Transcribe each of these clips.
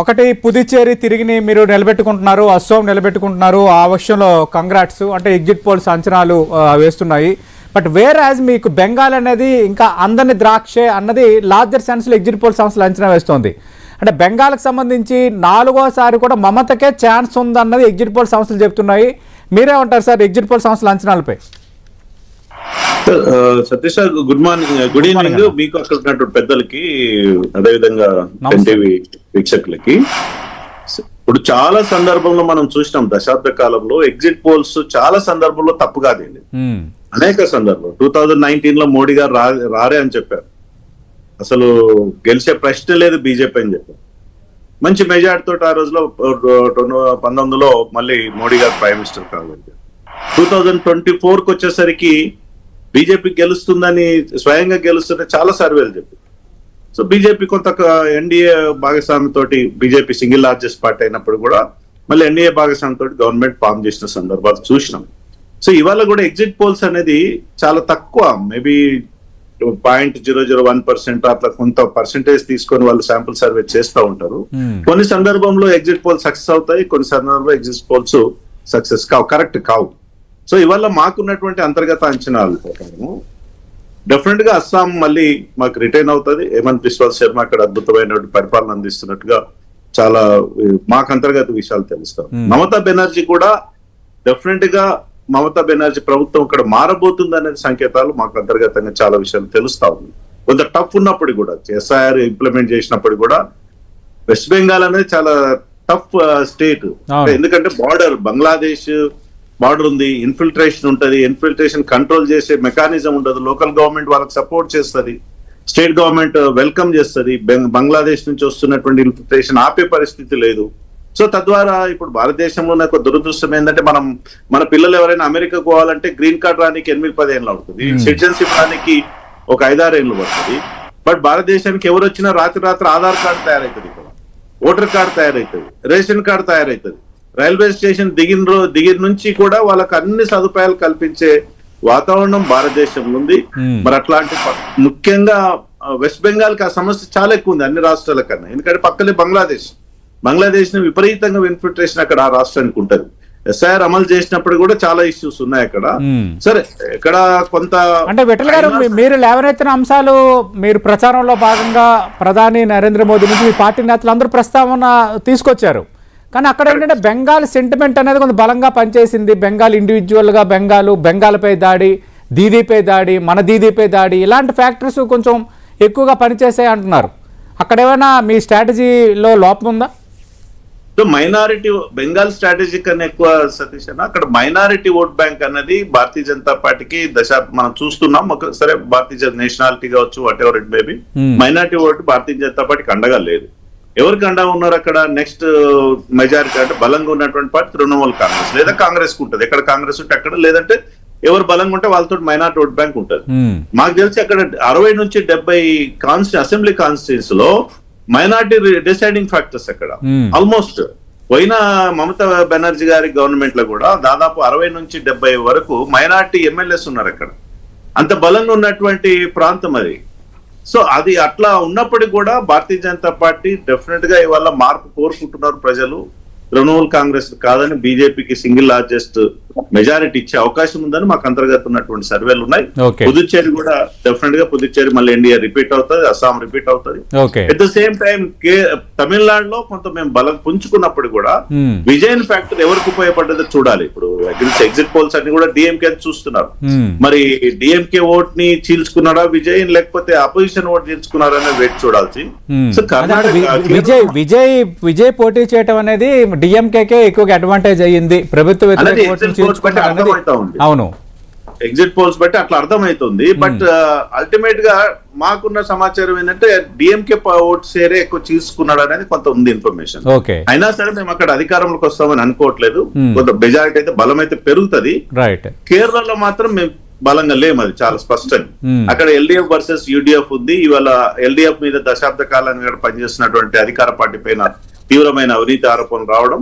ఒకటి పుదుచ్చేరి తిరిగి మీరు నిలబెట్టుకుంటున్నారు, అస్సోం నిలబెట్టుకుంటున్నారు. ఆ విషయంలో కంగ్రాట్స్. అంటే ఎగ్జిట్ పోల్స్ అంచనాలు వేస్తున్నాయి. బట్ వేర్ యాజ్ మీకు బెంగాల్ అనేది ఇంకా అందని ద్రాక్షే అన్నది లార్జర్ సెన్స్లో ఎగ్జిట్ పోల్ సంస్థలు అంచనా వేస్తోంది. అంటే బెంగాల్కి సంబంధించి 4వసారి కూడా మమతకే ఛాన్స్ ఉందన్నది ఎగ్జిట్ పోల్ సంస్థలు చెప్తున్నాయి. మీరేమంటారు సార్ ఎగ్జిట్ పోల్ సంస్థల అంచనాలపై? Satish sir, good morning, good evening మీకు, అక్కడ ఉన్నటువంటి పెద్దలకి, అదేవిధంగా ఎన్టీవీ వీక్షకులకి. ఇప్పుడు చాలా సందర్భంలో మనం చూసినాం దశాబ్ద కాలంలో ఎగ్జిట్ పోల్స్ చాలా సందర్భంలో తప్పు కాదండి. అనేక సందర్భాలు 2019 లో మోడీ గారు రారే అని చెప్పారు, అసలు గెలిచే ప్రశ్న లేదు బీజేపీ అని చెప్పారు. మంచి మెజార్టీ తోటి ఆ రోజులో 2019లో మళ్ళీ మోడీ గారు ప్రైమ్ మినిస్టర్ కాగలిగారు. 2024కి వచ్చేసరికి బీజేపీ గెలుస్తుందని, స్వయంగా గెలుస్తుందని చాలా సర్వేలు చెప్పారు. సో బీజేపీ కొంత ఎన్డీఏ భాగస్వామితో, బీజేపీ సింగిల్ లార్జెస్ట్ పార్టీ అయినప్పుడు కూడా మళ్ళీ ఎన్డీఏ భాగస్వామితో గవర్నమెంట్ ఫామ్ చేసిన సందర్భాలు చూసినాం. సో ఇవాళ కూడా ఎగ్జిట్ పోల్స్ అనేది చాలా తక్కువ, మేబీ 0.001% అట్లా కొంత పర్సెంటేజ్ తీసుకొని వాళ్ళు శాంపుల్ సర్వే చేస్తూ ఉంటారు. కొన్ని సందర్భంలో ఎగ్జిట్ పోల్ సక్సెస్ అవుతాయి, కొన్ని సందర్భంలో ఎగ్జిట్ పోల్స్ సక్సెస్ కావు, కరెక్ట్ కావు. సో ఇవాళ మాకున్నటువంటి అంతర్గత అంచనాలు ప్రకారము డెఫినెట్ గా అస్సాం మళ్ళీ మాకు రిటైన్ అవుతుంది. హేమంత్ బిశ్వ శర్మ అక్కడ అద్భుతమైన పరిపాలన అందిస్తున్నట్టుగా చాలా మాకు అంతర్గత విషయాలు తెలుస్తాం. మమతా బెనర్జీ కూడా డెఫినెట్ గా మమతా బెనర్జీ ప్రభుత్వం ఇక్కడ మారబోతుంది అనే సంకేతాలు మాకు అంతర్గతంగా చాలా విషయాలు తెలుస్తా ఉంది. కొంత టఫ్ ఉన్నప్పుడు కూడా, ఎస్ఐఆర్ ఇంప్లిమెంట్ చేసినప్పుడు కూడా వెస్ట్ బెంగాల్ అనేది చాలా టఫ్ స్టేట్. ఎందుకంటే బార్డర్, బంగ్లాదేశ్ బార్డర్ ఉంది, ఇన్ఫిల్ట్రేషన్ ఉంటది, ఇన్ఫిల్ట్రేషన్ కంట్రోల్ చేసే మెకానిజం ఉండదు. లోకల్ గవర్నమెంట్ వాళ్ళకి సపోర్ట్ చేస్తుంది, స్టేట్ గవర్నమెంట్ వెల్కమ్ చేస్తుంది. బంగ్లాదేశ్ నుంచి వస్తున్నటువంటి ఇన్ఫిల్ట్రేషన్ ఆపే పరిస్థితి లేదు. సో తద్వారా ఇప్పుడు భారతదేశంలో నాకు దురదృష్టం ఏంటంటే, మన పిల్లలు ఎవరైనా అమెరికా పోవాలంటే గ్రీన్ కార్డ్ రానికి 8-10 ఏళ్ళు అవుతుంది, సిటిజన్షిప్ రానికి ఒక 5-6 ఏళ్ళు పడుతుంది. బట్ భారతదేశానికి ఎవరు వచ్చినా రాత్రి ఆధార్ కార్డు తయారవుతుంది, ఇక్కడ ఓటర్ కార్డు తయారవుతుంది, రేషన్ కార్డు తయారవుతుంది. రైల్వే స్టేషన్ దిగిన నుంచి కూడా వాళ్ళకి అన్ని సదుపాయాలు కల్పించే వాతావరణం భారతదేశంలో ఉంది. మరి అట్లాంటి ముఖ్యంగా వెస్ట్ బెంగాల్ కి ఆ సమస్య చాలా ఎక్కువ ఉంది అన్ని రాష్ట్రాల కన్నా. ఎందుకంటే పక్కనే బంగ్లాదేశ్ ని విపరీతంగా ఇన్ఫిల్ట్రేషన్ అక్కడ ఆ రాష్ట్రానికి ఉంటది. ఎస్ఐఆర్ అమలు చేసినప్పుడు కూడా చాలా ఇష్యూస్ ఉన్నాయి అక్కడ. సరే, ఇక్కడ కొంత అంటే విఠల్ గారు, మీరు లేవనెత్తిన అంశాలు మీరు ప్రచారంలో భాగంగా ప్రధాని నరేంద్ర మోదీ నుంచి మీ పార్టీ నేతలు అందరూ ప్రస్తావన తీసుకొచ్చారు. కానీ అక్కడ ఏంటంటే బెంగాల్ సెంటిమెంట్ అనేది కొంత బలంగా పనిచేసింది. బెంగాల్ ఇండివిజువల్ గా బెంగాల్పై దాడి, దీదీపై దాడి, మన దీదీపై దాడి, ఇలాంటి ఫ్యాక్టర్స్ కొంచెం ఎక్కువగా పనిచేసాయి అంటున్నారు. అక్కడ ఏమైనా మీ స్ట్రాటజీలో లోపం ఉందా? మైనారిటీ బెంగాల్ స్ట్రాటజీ కన్నా ఎక్కువ సతీష్ అన్న, అక్కడ మైనారిటీ ఓట్ బ్యాంక్ అన్నది భారతీయ జనతా పార్టీకి మనం చూస్తున్నాం. సరే, భారతీయ నేషనాలిటీ కావచ్చు, whatever it may be, minority vote Bharatiya Janata పార్టీకి అండగా లేదు. ఎవరికి అండగా ఉన్నారు అక్కడ? నెక్స్ట్ మెజారిటీ అంటే బలంగా ఉన్నటువంటి పార్టీ తృణమూల్ కాంగ్రెస్, లేదా కాంగ్రెస్ కు ఉంటుంది. ఎక్కడ కాంగ్రెస్ ఉంటే అక్కడ, లేదంటే ఎవరు బలంగా ఉంటే వాళ్ళతో మైనారిటీ ఓట్ బ్యాంక్ ఉంటుంది. మాకు తెలిసి అక్కడ 60 నుంచి 70 అసెంబ్లీ కాన్స్టిట్యూన్స్ లో మైనారిటీ డిసైడింగ్ ఫ్యాక్టర్స్ అక్కడ. ఆల్మోస్ట్ పోయిన మమతా బెనర్జీ గారి గవర్నమెంట్ లో కూడా దాదాపు 60 నుంచి 70 వరకు మైనారిటీ ఎమ్మెల్యేస్ ఉన్నారు అక్కడ. అంత బలంగా ఉన్నటువంటి ప్రాంతం అది. సో అది అట్లా ఉన్నప్పటికీ కూడా భారతీయ జనతా పార్టీ డెఫినెట్ గా ఇవాళ మార్పు కోరుకుంటున్నారు ప్రజలు. తృణమూల్ కాంగ్రెస్ కాదని బీజేపీకి సింగిల్ లార్జెస్ట్ మెజారిటీ ఇచ్చే అవకాశం ఉందని మాకు అంతర్గత ఉన్నటువంటి సర్వేలు ఉన్నాయి. పుదుచ్చేరి కూడా డెఫినెట్ గా పుదుచ్చేరి మళ్ళీ ఎన్డీఏ రిపీట్ అవుతుంది, అస్సాం రిపీట్ అవుతుంది. ఎట్ ద సేమ్ టైం తమిళనాడులో కొంత మేము బలం పుంజుకున్నప్పుడు కూడా విజయన్ ఫ్యాక్టర్ ఎవరికి ఉపయోగపడ్డదో చూడాలి. ఇప్పుడు ఎగ్జిట్ పోల్స్ అన్ని కూడా డిఎంకే చూస్తున్నారు. మరి డిఎంకే ఓట్ ని చీల్చుకున్నాడా విజయ్, లేకపోతే అపోజిషన్ ఓట్ చీల్చుకున్నారా అనేది వెయిట్ చూడాల్సి. సో కర్ణాటక విజయ్ పోటీ చేయడం అనేది డిఎంకేకే ఎక్కువ అడ్వాంటేజ్ అయ్యింది. ప్రభుత్వ అవును, ఎగ్జిట్ పోల్స్ బట్టి అట్లా అర్థమవుతుంది. బట్ అల్టిమేట్ గా మాకున్న సమాచారం ఏంటంటే డిఎంకే ఓట్ షేరే ఎక్కువ తీసుకున్నాడు అనేది కొంత ఉంది ఇన్ఫర్మేషన్. అయినా సరే మేము అక్కడ అధికారంలోకి వస్తామని అనుకోవట్లేదు. కొంత మెజారిటీ అయితే బలం అయితే పెరుగుతుంది. కేరళలో మాత్రం మేము బలంగా లేము, అది చాలా స్పష్టంగా. అక్కడ ఎల్డీఎఫ్ వర్సెస్ యూడీఎఫ్ ఉంది. ఇవాళ ఎల్డీఎఫ్ మీద దశాబ్ద కాలంగా పనిచేస్తున్నటువంటి అధికార పార్టీ పైన తీవ్రమైన అవినీతి ఆరోపణలు రావడం,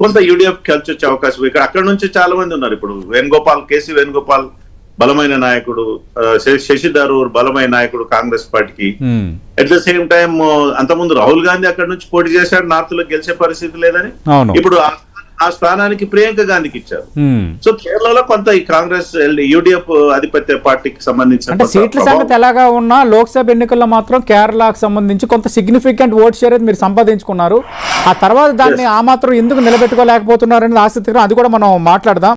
కొంత యూడీఎఫ్ కలిసి వచ్చే అవకాశం. ఇక్కడ అక్కడ నుంచి చాలా మంది ఉన్నారు. ఇప్పుడు కేసీ వేణుగోపాల్ బలమైన నాయకుడు, శశి థరూర్ బలమైన నాయకుడు కాంగ్రెస్ పార్టీకి. ఉమ్, అట్ ద సేమ్ టైం అంతకుముందు రాహుల్ గాంధీ అక్కడ నుంచి పోటీ చేశాడు, నార్త్ లో గెలిచే పరిస్థితి లేదని. అవును. ఇప్పుడు ఆ స్థానానికి ప్రియాంక గాంధీకి ఇచ్చారు. ఉమ్. సో కేరళలో కొంత ఈ కాంగ్రెస్ యూడిఎఫ్ ఆధిపత్య పార్టీకి సంబంధించిన అంటే కొంత సీట్ల ప్రభావం. సంగతి ఎలాగా ఉన్నా లోక్సభ ఎన్నికల్లో మాత్రం కేరళకు సంబంధించి కొంత సిగ్నిఫికెంట్ ఓట్ షేర్ అయితే మీరు సంపాదించుకున్నారు. ఆ తర్వాత దాన్ని ఆ మాత్రం ఎందుకు నిలబెట్టుకోలేకపోతున్నారు అనేది ఆసక్తికరం. అది కూడా మనం మాట్లాడదాం.